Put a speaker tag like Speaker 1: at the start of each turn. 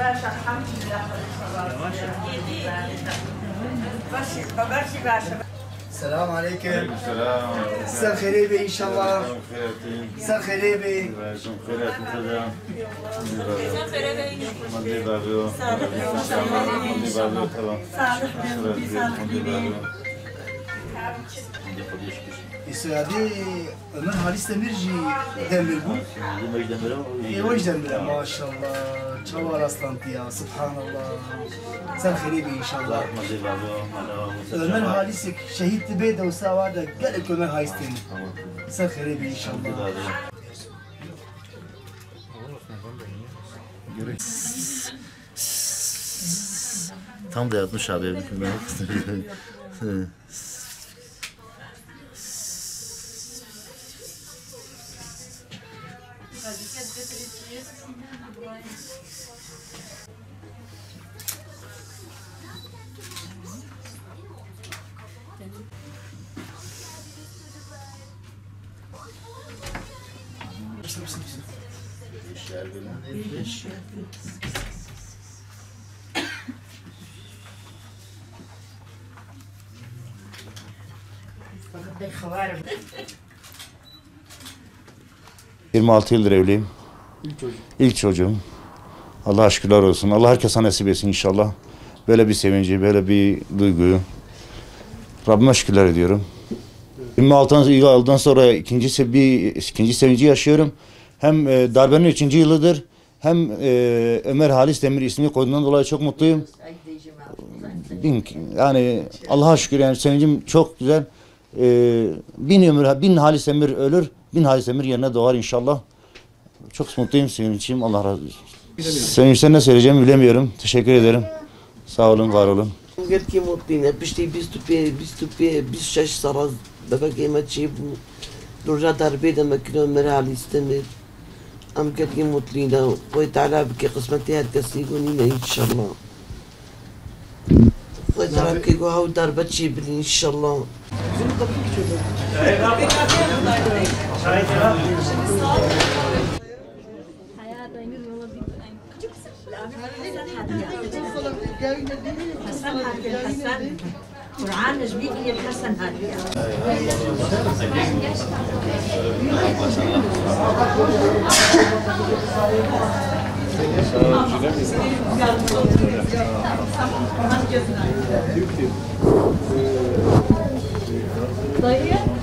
Speaker 1: باشا الحمد لله. باشا باشا.
Speaker 2: السلام عليكم.
Speaker 3: عليكم السلام.
Speaker 2: مساء الخير بي ان شاء الله. مساء الخير بي.
Speaker 3: مساء الخير مساء
Speaker 2: İsa'di Ömer Halis Demirci demir bu. Yavaş demir maşallah. Çavar aslantı ya subhanallah. Sen khiri bi inşallah. Ömer Halis şehit be de usta var da gel Ömer Halis Demir. Sen khiri bi inşallah.
Speaker 4: Tam da yatmış abi.
Speaker 1: خوارم.
Speaker 3: 26 yıldır evliyim. İlk çocuğum. Allah'a şükürler olsun. Allah herkese nasip etsin inşallah. Böyle bir sevinci, böyle bir duyguyu. Rabbime şükürler ediyorum. 26 yıldan sonra ikinci sevinci yaşıyorum. Hem darbenin 3. yılıdır. Hem Ömer Halis Demir ismini koyduğundan dolayı çok mutluyum. Yani Allah'a şükür yani sevincim çok güzel. 1000 Halis Demir ölür, 1000 Halis Demir yerine doğar inşallah. Çok mutluyum, sevinçliyim. Allah razı olsun. Sevinçten ne söyleyeceğimi bilemiyorum. Teşekkür ederim. Sağ olun, var olun.
Speaker 5: قلت كي موطينا باش تي بيستو شاش صار بابا كيما تجيب درجة دربيدة ما كنا مرا على يستمر أم قلت كي موطينا ويتعالى بكي قسمتي هاد كسيقونينا إن شاء الله ويتعالى بكي هاو دربة تجيبني إن شاء الله
Speaker 1: حسن هادي الحسن قرآن نجبيك يا الحسن هادي. طيب